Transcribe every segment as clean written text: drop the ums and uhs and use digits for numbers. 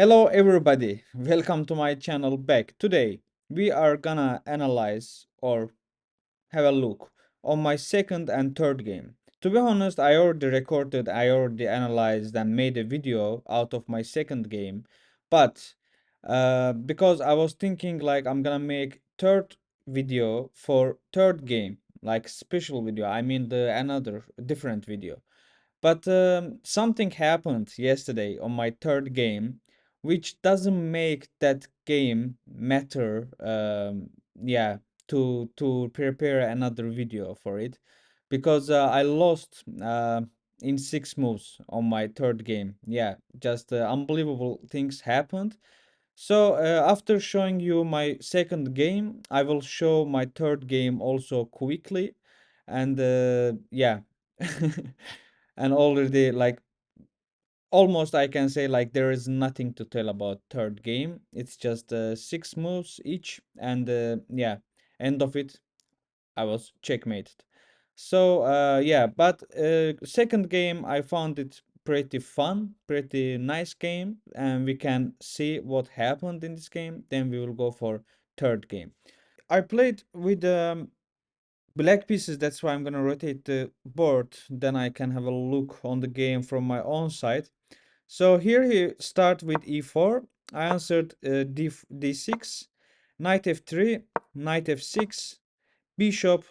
Hello everybody, welcome to my channel back. Today we are gonna analyze or have a look on my second and third game. To be honest, I already analyzed and made a video out of my second game, but because I was thinking like I'm gonna make third video for third game, like special video, I mean the another different video. But something happened yesterday on my third game, which doesn't make that game matter. Yeah, to prepare another video for it, because I lost in 6 moves on my third game. Yeah, just unbelievable things happened. So after showing you my second game, I will show my third game also quickly, and yeah. And already like almost I can say like there is nothing to tell about third game. It's just 6 moves each, and yeah, end of it, I was checkmated. So yeah, but second game I found it pretty fun, pretty nice game, and we can see what happened in this game. Then we will go for third game. I played with black pieces, that's why I'm gonna rotate the board. Then I can have a look on the game from my own side. So here he start with e4. I answered d6, knight f3, knight f6, bishop.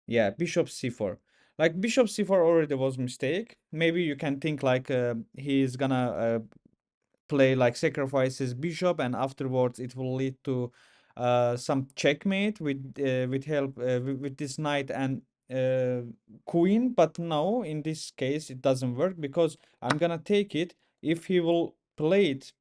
Yeah, bishop c4. Like bishop c4 already was mistake. Maybe you can think like he's gonna play like sacrifices bishop, and afterwards it will lead to some checkmate with help with this knight and uh, queen. But no, in this case it doesn't work because I'm gonna take it. If he will play it,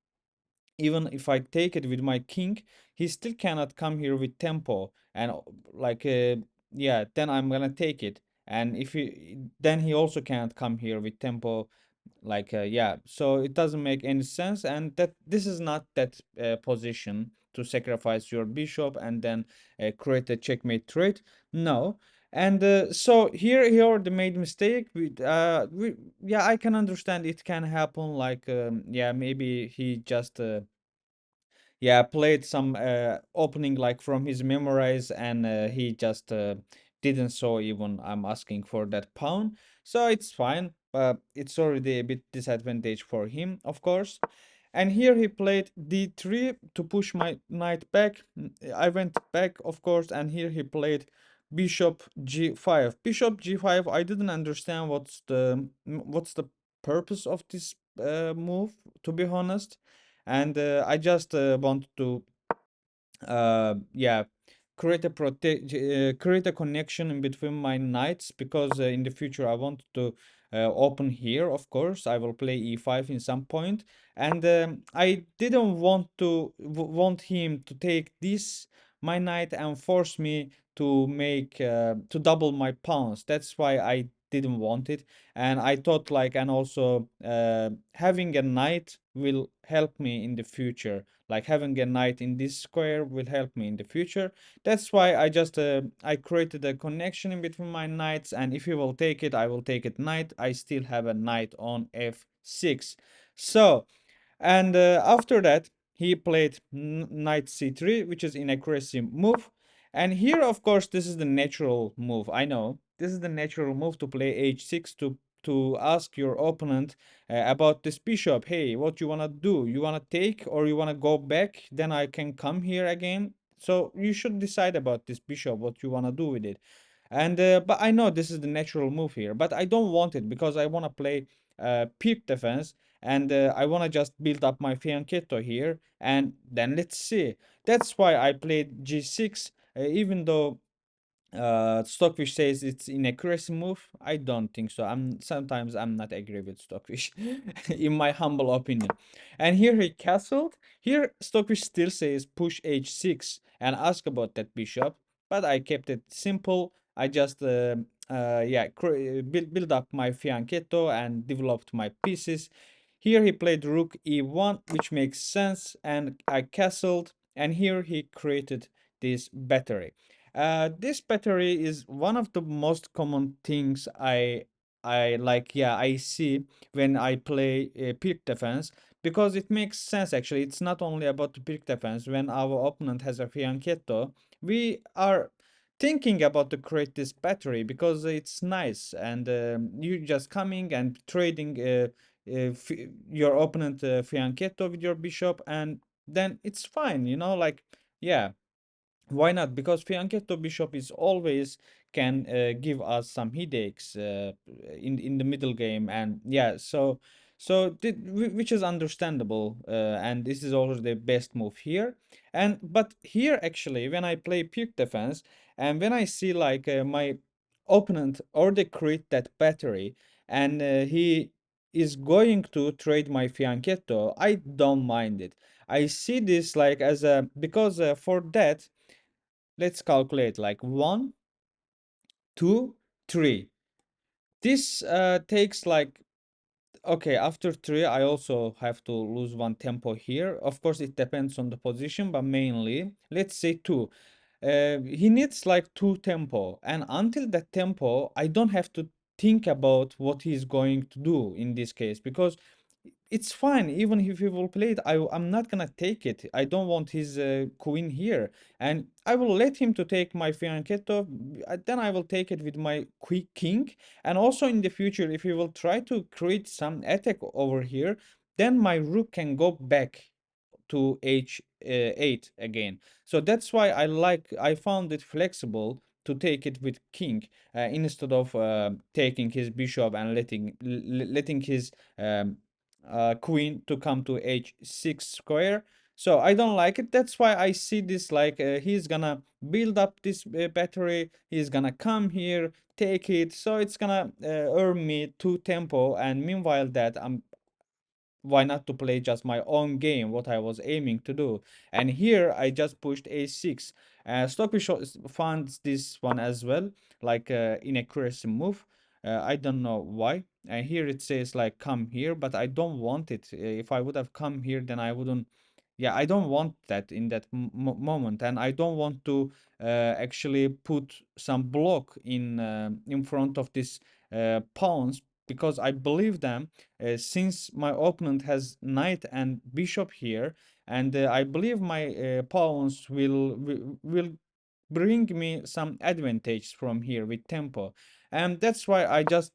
even if I take it with my king, he still cannot come here with tempo, and like yeah, then I'm gonna take it. And if he then he also cannot come here with tempo, like yeah, so it doesn't make any sense, and that this is not that position to sacrifice your bishop and then create a checkmate trade. No. And so here he already made mistake with yeah, I can understand it can happen, like yeah, maybe he just yeah, played some opening like from his memories, and he just didn't saw even I'm asking for that pawn. So it's fine, but it's already a bit disadvantage for him, of course. And here he played d3 to push my knight back. I went back, of course, and here he played bishop g5. Bishop g5, I didn't understand what's the purpose of this move, to be honest. And I just want to yeah, create a connection in between my knights, because in the future I want to open here. Of course I will play e5 in some point, and I didn't want him to take this my knight and force me to make to double my pawns. That's why I didn't want it. And I thought like, and also having a knight will help me in the future, like having a knight in this square will help me in the future. That's why I just I created a connection in between my knights, and if he will take it, I will take it knight. I still have a knight on f6. So, and after that he played knight c3, which is an aggressive move. And here, of course, this is the natural move. I know this is the natural move to play h6, to ask your opponent about this bishop. Hey, what you want to do? You want to take or you want to go back? Then I can come here again. So you should decide about this bishop, what you want to do with it. And but I know this is the natural move here, but I don't want it because I want to play peak defense, and I want to just build up my fianchetto here, and then let's see. That's why I played g6, even though Stockfish says it's inaccuracy move. I don't think so. I'm not agree with Stockfish, in my humble opinion. And here he castled. Here Stockfish still says push h6 and ask about that bishop, but I kept it simple. I just yeah, build up my fianchetto and developed my pieces. Here he played rook e1, which makes sense, and I castled. And here he created this battery. This battery is one of the most common things I like. Yeah, I see when I play peak defense, because it makes sense actually. It's not only about the pick defense. When our opponent has a fianchetto, we are thinking about to create this battery because it's nice, and you just coming and trading your opponent fianchetto with your bishop, and then it's fine, like, yeah, why not? Because fianchetto bishop is always can give us some headaches in the middle game, and yeah, which is understandable, and this is also the best move here. And but here actually, when I play pure defense, and when I see like my opponent already create that battery, and he is going to trade my fianchetto, I don't mind it. I see this like as a because for that, let's calculate like one, two, three. This takes like, okay, after three, I also have to lose one tempo here. Of course, it depends on the position, but mainly, let's say two. He needs like two tempo, and until that tempo, I don't have to think about what he's going to do in this case, because it's fine. Even if he will play it, I'm not gonna take it. I don't want his queen here, and I will let him to take my fianchetto. Then I will take it with my quick king, and also in the future, if he will try to create some attack over here, then my rook can go back to h8 again. So that's why I found it flexible to take it with king, instead of taking his bishop and letting his queen to come to h6 square. So I don't like it. That's why I see this like he's gonna build up this battery. He's gonna come here, take it. So it's gonna earn me two tempo. And meanwhile that I'm why not to play just my own game, what I was aiming to do. And here I just pushed a6. Stockfish finds this one as well, like inaccuracy move. I don't know why. And here it says like come here, but I don't want it. If I would have come here, then I wouldn't. Yeah, I don't want that in that moment, and I don't want to actually put some block in front of this pawns, because I believe them, since my opponent has knight and bishop here, and I believe my pawns will bring me some advantage from here with tempo, and that's why I just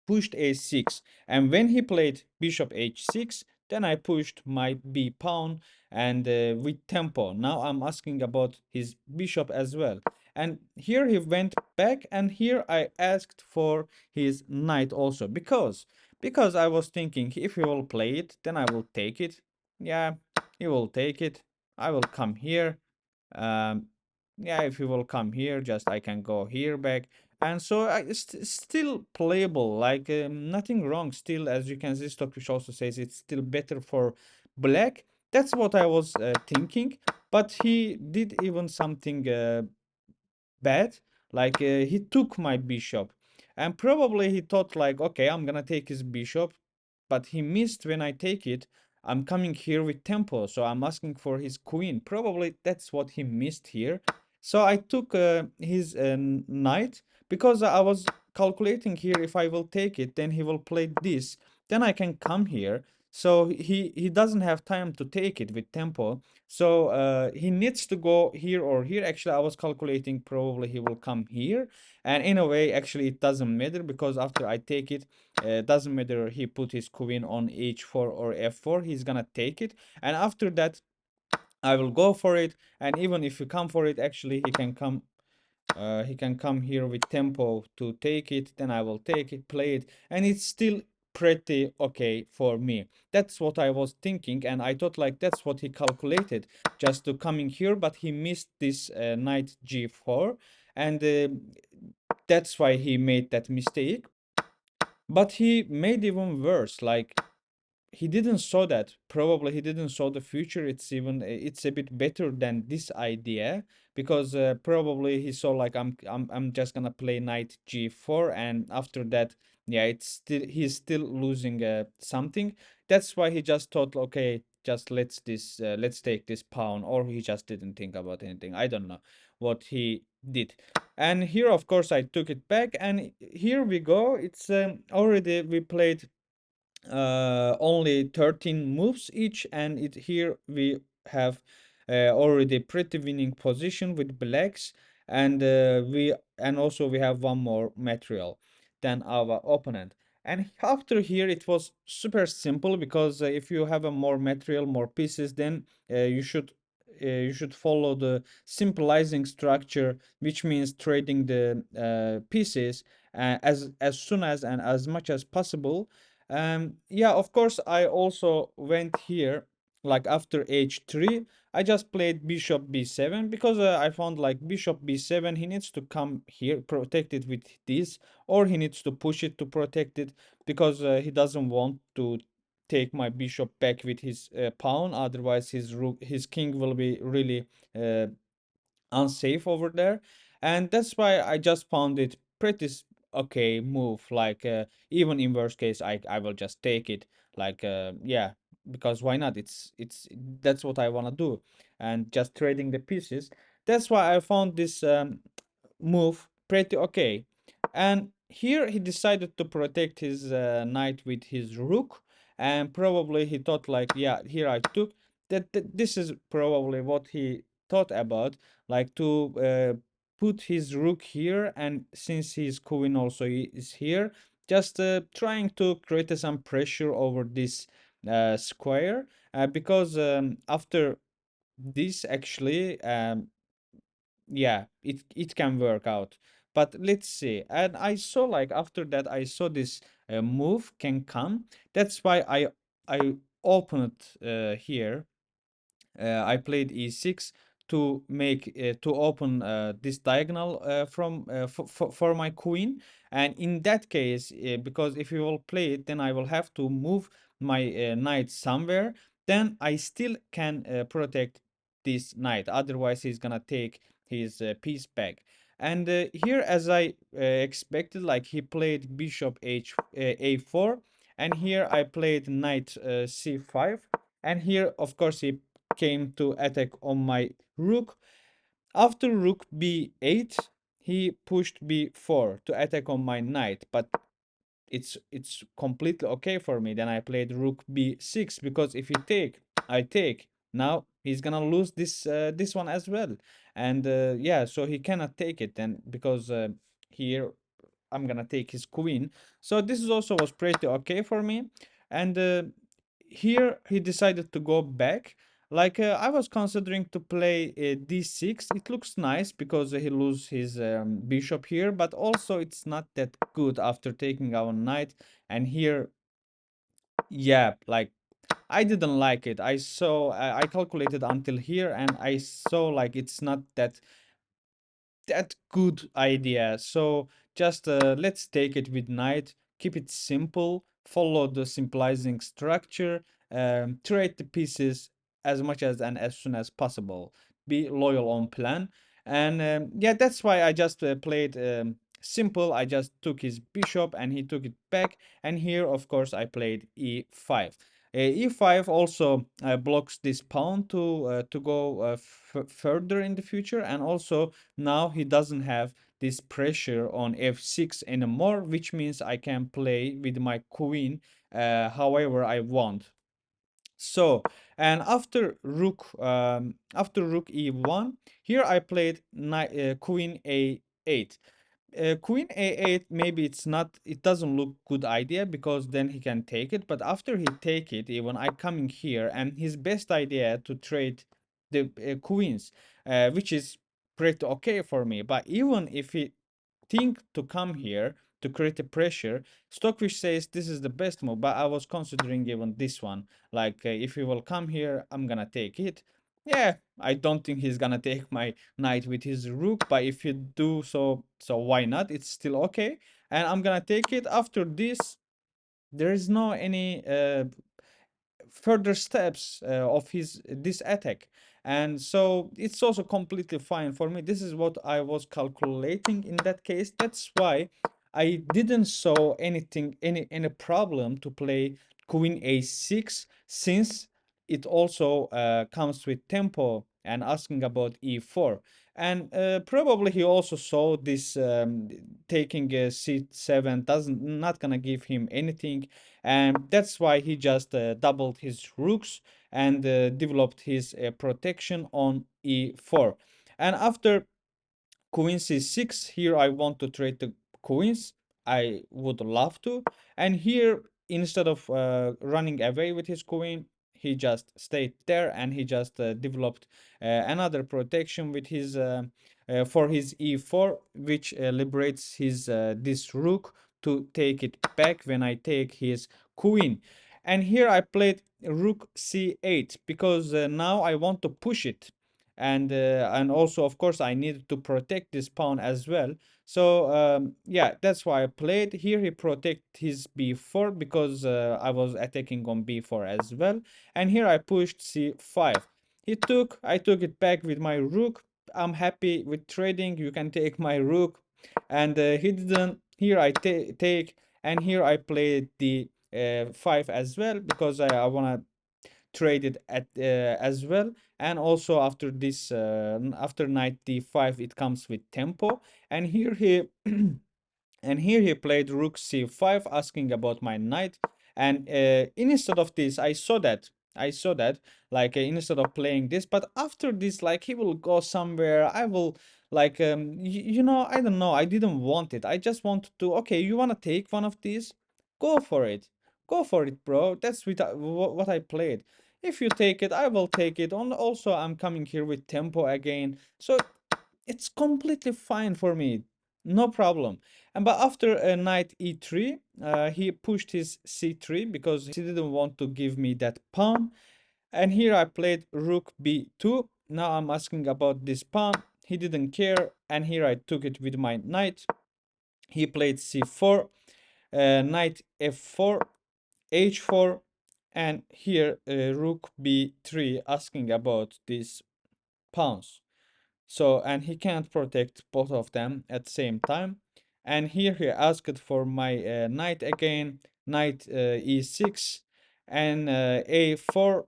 pushed a6. And when he played bishop h6, then I pushed my b pawn, and with tempo. Now I'm asking about his bishop as well. And here he went back, and here I asked for his knight also, because I was thinking if he will play it, then I will take it. Yeah, he will take it. I will come here. Um, yeah, if he will come here, just I can go here back, and so it's still playable, like nothing wrong. Still, as you can see, Stockfish also says it's still better for black. That's what I was thinking, but he did even something bad. Like he took my bishop, and probably he thought like, okay, I'm gonna take his bishop, but he missed when I take it. I'm coming here with tempo, so I'm asking for his queen. Probably that's what he missed here. So I took his knight, because I was calculating here, if I will take it, then he will play this. Then I can come here. So he doesn't have time to take it with tempo. So he needs to go here or here. Actually, I was calculating probably he will come here. And in a way, actually, it doesn't matter, because after I take it, doesn't matter he put his queen on h4 or f4, he's gonna take it. And after that, I will go for it. And even if you come for it, actually, he can come here with tempo to take it, then I will take it, play it, and it's still pretty okay for me. That's what I was thinking, and I thought like that's what he calculated, just to coming here, but he missed this knight g4, and that's why he made that mistake. But he made even worse, like he didn't saw that. Probably he didn't saw the future. It's a bit better than this idea, because probably he saw like I'm just gonna play knight g4, and after that, yeah, he's still losing something. That's why he just thought, okay, just let's take this pawn, or he just didn't think about anything. I don't know what he did. And here, of course, I took it back, and here we go. It's already we played only 13 moves each, and it here we have already pretty winning position with blacks, and also we have one more material than our opponent. And after here it was super simple, because if you have a more material, more pieces, then you should follow the simplizing structure, which means trading the pieces as soon as and as much as possible. Yeah, of course, I also went here, like after h3, I just played bishop b7, because I found like bishop b7, he needs to come here, protect it with this, or he needs to push it to protect it, because he doesn't want to take my bishop back with his pawn. Otherwise, his king will be really uh, unsafe over there. And that's why I just found it pretty okay move. Like even in worst case, I will just take it. Like yeah, because why not? It's that's what I want to do, and just trading the pieces. That's why I found this move pretty okay. And here he decided to protect his knight with his rook, and probably he thought like, yeah, here I took that this is probably what he thought about, like to put his rook here, and since his queen also is here, just trying to create some pressure over this square, because after this actually yeah, it can work out. But let's see. And I saw like after that I saw this move can come. That's why I opened here. I played e6 to make to open this diagonal for my queen. And in that case, because if you will play it, then I will have to move my knight somewhere. Then I still can protect this knight. Otherwise, he's gonna take his piece back. And here, as I expected, like he played bishop a4, and here I played knight c5, and here, of course, he came to attack on my rook. After rook b8, he pushed b4 to attack on my knight, but it's completely okay for me. Then I played rook b6, because if he take, I take. Now he's gonna lose this one as well, and yeah, so he cannot take it then, because here I'm gonna take his queen. So this is also was pretty okay for me. And here he decided to go back. Like I was considering to play d6. It looks nice because he lose his bishop here, but also it's not that good after taking our knight. And here, yeah, like I didn't like it. I calculated until here, and I saw like it's not that good idea. So just let's take it with knight, keep it simple, follow the simplizing structure, trade the pieces as much as and as soon as possible. Be loyal on plan. And yeah, that's why I just played simple. I just took his bishop and he took it back. And here, of course, I played e5. E5 also blocks this pawn to go further in the future, and also now he doesn't have this pressure on f6 anymore, which means I can play with my queen however I want. So, and after rook e1, here I played queen a8. Queen a8, maybe it doesn't look good idea, because then he can take it. But after he take it, even I coming here, and his best idea to trade the queens, which is pretty okay for me. But even if he think to come here to create a pressure, Stockfish says this is the best move, but I was considering even this one. Like if he will come here, I'm gonna take it. Yeah, I don't think he's gonna take my knight with his rook, but if you do so, so why not? It's still okay. And I'm gonna take it. After this, there is no any further steps of his this attack, and so it's also completely fine for me. This is what I was calculating in that case. That's why I didn't saw any problem to play queen a6, since it also comes with tempo and asking about e4. And probably he also saw this taking a c7 doesn't not gonna give him anything, and that's why he just doubled his rooks and developed his protection on e4. And after queen c6, here I want to trade the queens. I would love to. And here, instead of running away with his queen, he just stayed there and he just developed another protection with his for his e4, which liberates his this rook to take it back when I take his queen. And here I played rook c8 because now I want to push it, and also of course I needed to protect this pawn as well. So yeah, that's why I played here. He protect his b4 because I was attacking on b4 as well, and here I pushed c5. I took it back with my rook. I'm happy with trading. You can take my rook, and he didn't. Here I take, and here I played the 5 as well because I want to traded at as well. And also after this after knight d5 it comes with tempo, and here he and here he played rook c5 asking about my knight. And instead of this I saw that like instead of playing this, but after this like he will go somewhere. I will like you know, I don't know, I didn't want it. I just wanted to, okay, you want to take one of these, go for it, go for it, bro. That's what I played. If you take it, I will take it on. Also I'm coming here with tempo again, so it's completely fine for me, no problem. And but after knight e3, he pushed his c3 because he didn't want to give me that pawn. And here I played rook b2. Now I'm asking about this pawn. He didn't care, and here I took it with my knight. He played c4, knight f4, h4, and here rook b3 asking about these pawns. So, and he can't protect both of them at the same time. And here he asked for my knight again, knight e6, and a4.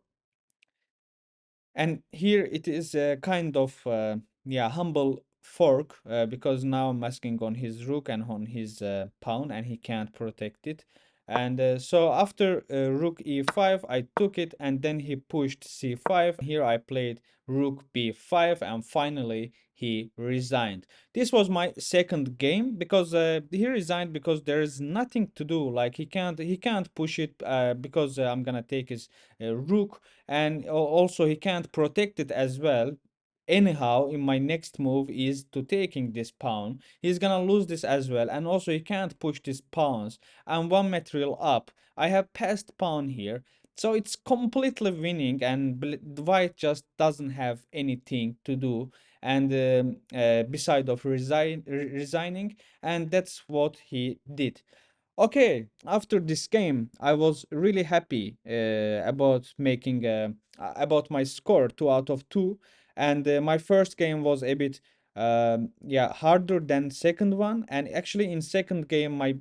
And here it is a kind of yeah, humble fork because now I'm asking on his rook and on his pawn, and he can't protect it. And so after rook e5 I took it, and then he pushed c5. Here I played rook b5, and finally he resigned. This was my second game because he resigned because there is nothing to do. Like he can't push it because I'm gonna take his rook, and also he can't protect it as well. Anyhow, in my next move is to taking this pawn. He's gonna lose this as well, and also he can't push these pawns. And one material up, I have passed pawn here, so it's completely winning, and white just doesn't have anything to do, and beside of resigning, and that's what he did. Okay, after this game, I was really happy about making about my score 2 out of 2, and my first game was a bit yeah, harder than second one. And actually, in second game, my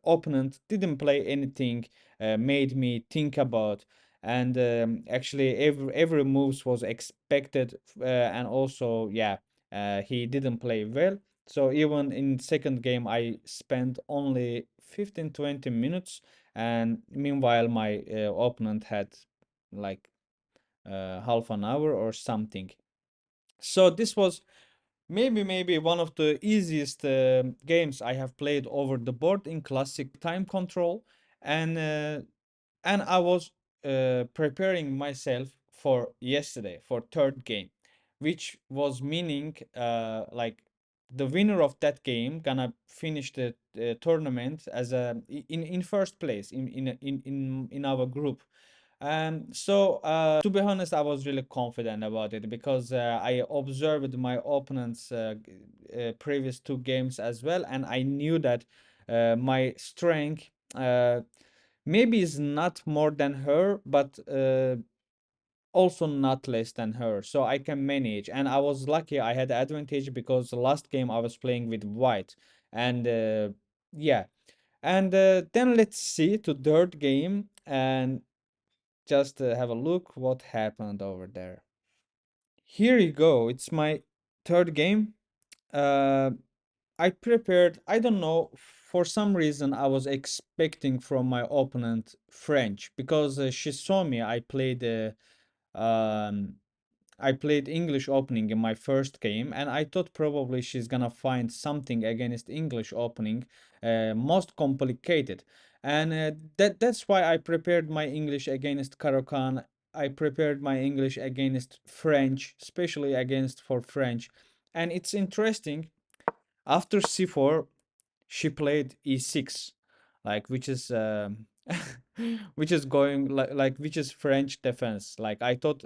opponent didn't play anything made me think about, and actually every moves was expected, and also yeah, he didn't play well. So even in second game I spent only 15-20 minutes, and meanwhile my opponent had like half an hour or something. So this was maybe one of the easiest games I have played over the board in classic time control. And and I was preparing myself for yesterday for third game, which was meaning like the winner of that game gonna finish the tournament as a in first place in our group. So to be honest, I was really confident about it because I observed my opponent's previous two games as well, and I knew that my strength maybe is not more than her, but also not less than her. So I can manage, and I was lucky. I had the advantage because the last game I was playing with white, and yeah. And then let's see to third game and just have a look what happened over there. Here you go. It's my Third game, uh, I prepared, I don't know, for some reason I was expecting from my opponent French because she saw me. Um, I played English opening in my first game, and I thought probably she's gonna find something against English opening most complicated. And that's why I prepared my English against Karakan. I prepared my English against French, especially against for French. And it's interesting, after c4 she played e6, like which is which is going like which is French defense. Like I thought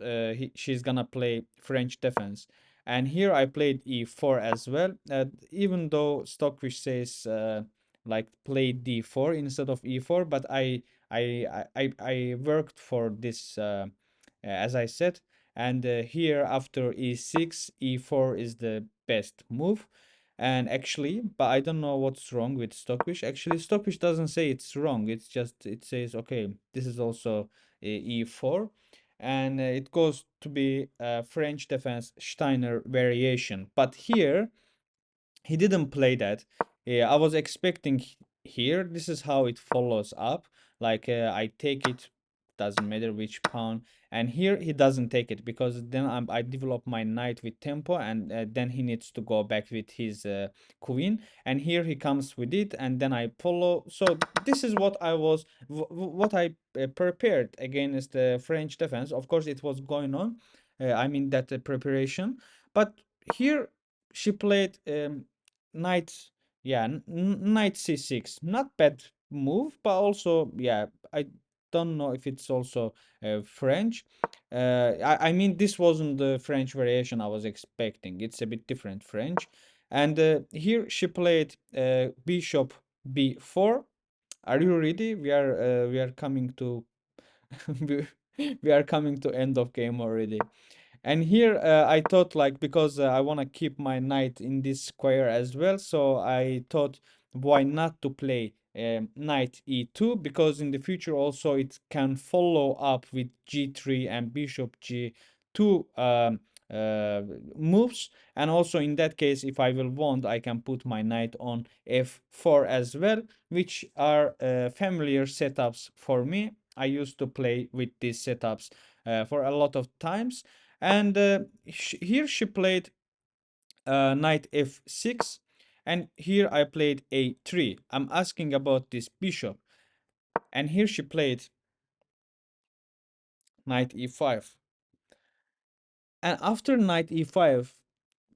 she's gonna play French defense, and here I played e4 as well. Even though Stockfish says like play d4 instead of e4, but I worked for this as I said, and here after e6, e4 is the best move. And actually, but I don't know what's wrong with Stockfish. Actually, Stockfish doesn't say it's wrong. It's just it says okay, this is also e4, and it goes to be French defense Steiner variation. But here he didn't play that. Yeah, I was expecting here. This is how it follows up. Like I take it, doesn't matter which pawn, and here he doesn't take it because then I develop my knight with tempo, and then he needs to go back with his queen, and here he comes with it, and then I follow. So this is what what I prepared against the French defense. Of course, it was going on. I mean that preparation, but here she played knight, yeah, knight c6. Not bad move, but also, yeah, I don't know if it's also French. I mean, this wasn't the French variation I was expecting. It's a bit different French. And here she played bishop b4. Are you ready? We are coming to we we are coming to end of game already. And here I thought like because I want to keep my knight in this square as well, so I thought why not to play knight e2, because in the future also it can follow up with g3 and bishop g2 uh, moves. And also in that case, if I will want, I can put my knight on f4 as well, which are familiar setups for me. I used to play with these setups for a lot of times. And here she played knight f6, and here I played a3. I'm asking about this bishop, and here she played knight e5. And after knight e5,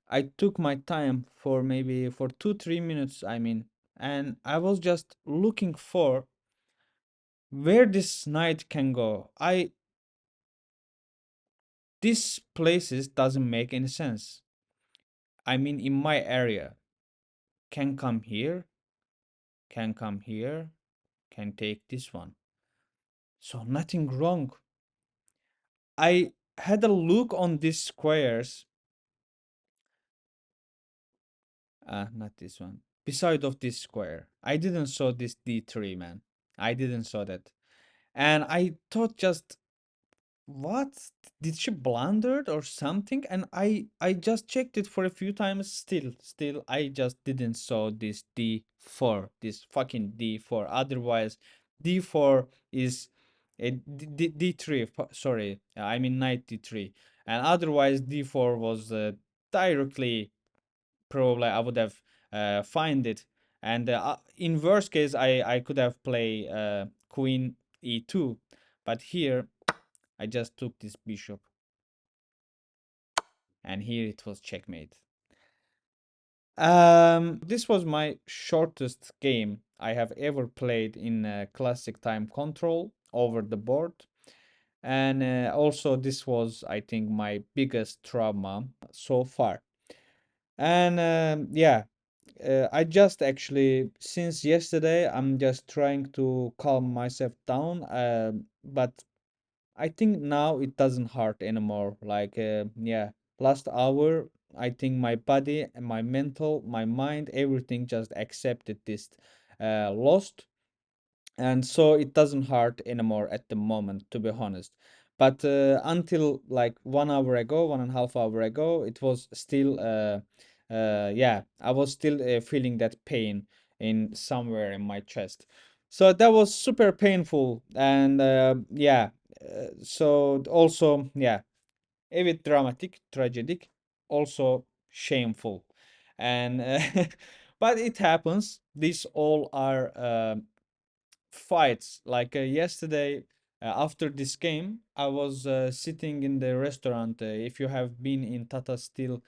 I took my time for maybe for 2-3 minutes, I mean, and I was just looking for where this knight can go. This places doesn't make any sense. I mean, in my area, can come here, can come here, can take this one. So nothing wrong. I had a look on these squares. Not this one. Beside of this square. I didn't saw this D3, man. I didn't saw that. And I thought just what, did she blundered or something? And I just checked it for a few times. Still I just didn't saw this d4, this fucking d4. Otherwise d4 is a d3, sorry, I mean knight d3. And otherwise d4 was directly, probably I would have find it. And in worst case I could have play queen e2, but here I just took this bishop, and here it was checkmate. This was my shortest game I have ever played in classic time control over the board. And also this was, I think, my biggest trauma so far. And yeah, I just actually, since yesterday, I'm just trying to calm myself down. But I think now it doesn't hurt anymore. Like, yeah, last hour, I think my body and my mental, my mind, everything just accepted this lost. And so it doesn't hurt anymore at the moment, to be honest. But until like 1 hour ago, 1.5 hour ago, it was still yeah, I was still feeling that pain in somewhere in my chest. So that was super painful, and yeah, so also yeah, a bit dramatic, tragic, also shameful, and but it happens. These all are fights. Like yesterday, after this game, I was sitting in the restaurant. If you have been in Tata Steel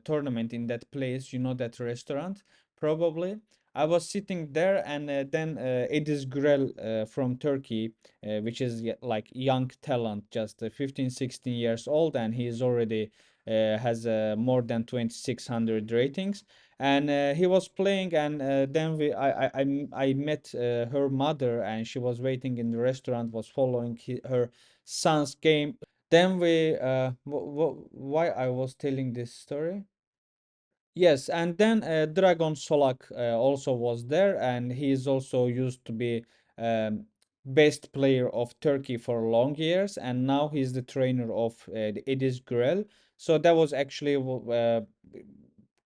tournament in that place, you know that restaurant probably. I was sitting there, and then Ediz Gürel from Turkey, which is like young talent, just 15, 16 years old, and he is already has more than 2600 ratings, and he was playing, and then I met her mother, and she was waiting in the restaurant, was following her son's game. Then we why I was telling this story. Yes, and then Dragon Solak also was there, and he is also used to be um, best player of Turkey for long years, and now he's the trainer of the Ediz Gürel. So that was actually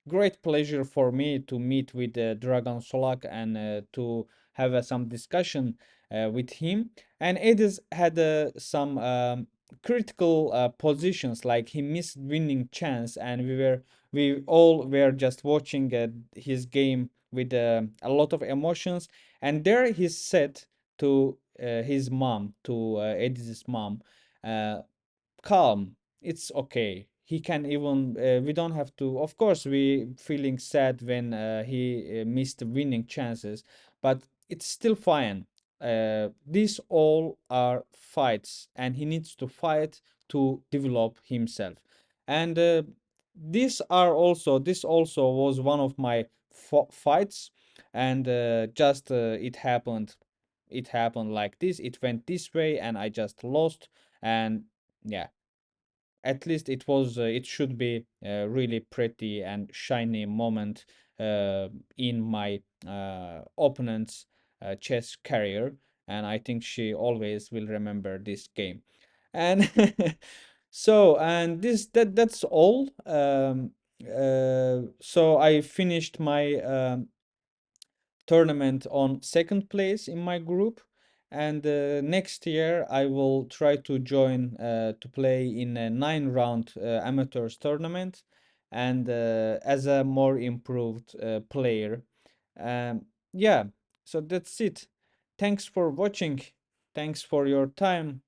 great pleasure for me to meet with Dragon Solak, and to have some discussion with him. And Ediz had some critical positions, like he missed winning chance, and we all were just watching his game with a lot of emotions. And there he said to his mom, to Ediz's mom, uh, calm, it's okay, he can even we don't have to, of course we feeling sad when he missed winning chances, but it's still fine. These all are fights, and he needs to fight to develop himself. And this also was one of my fights, and just it happened like this, it went this way, and I just lost. And yeah, at least it should be a really pretty and shiny moment in my opponent's chess career, and I think she always will remember this game. And so, and that's all. So I finished my tournament on second place in my group, and next year I will try to join to play in a 9 round amateurs tournament, and as a more improved player. Yeah, so that's it. Thanks for watching. Thanks for your time.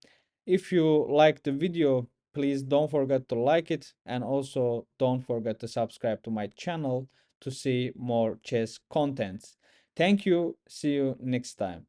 If you like the video, please don't forget to like it, and also don't forget to subscribe to my channel to see more chess contents. Thank you. See you next time.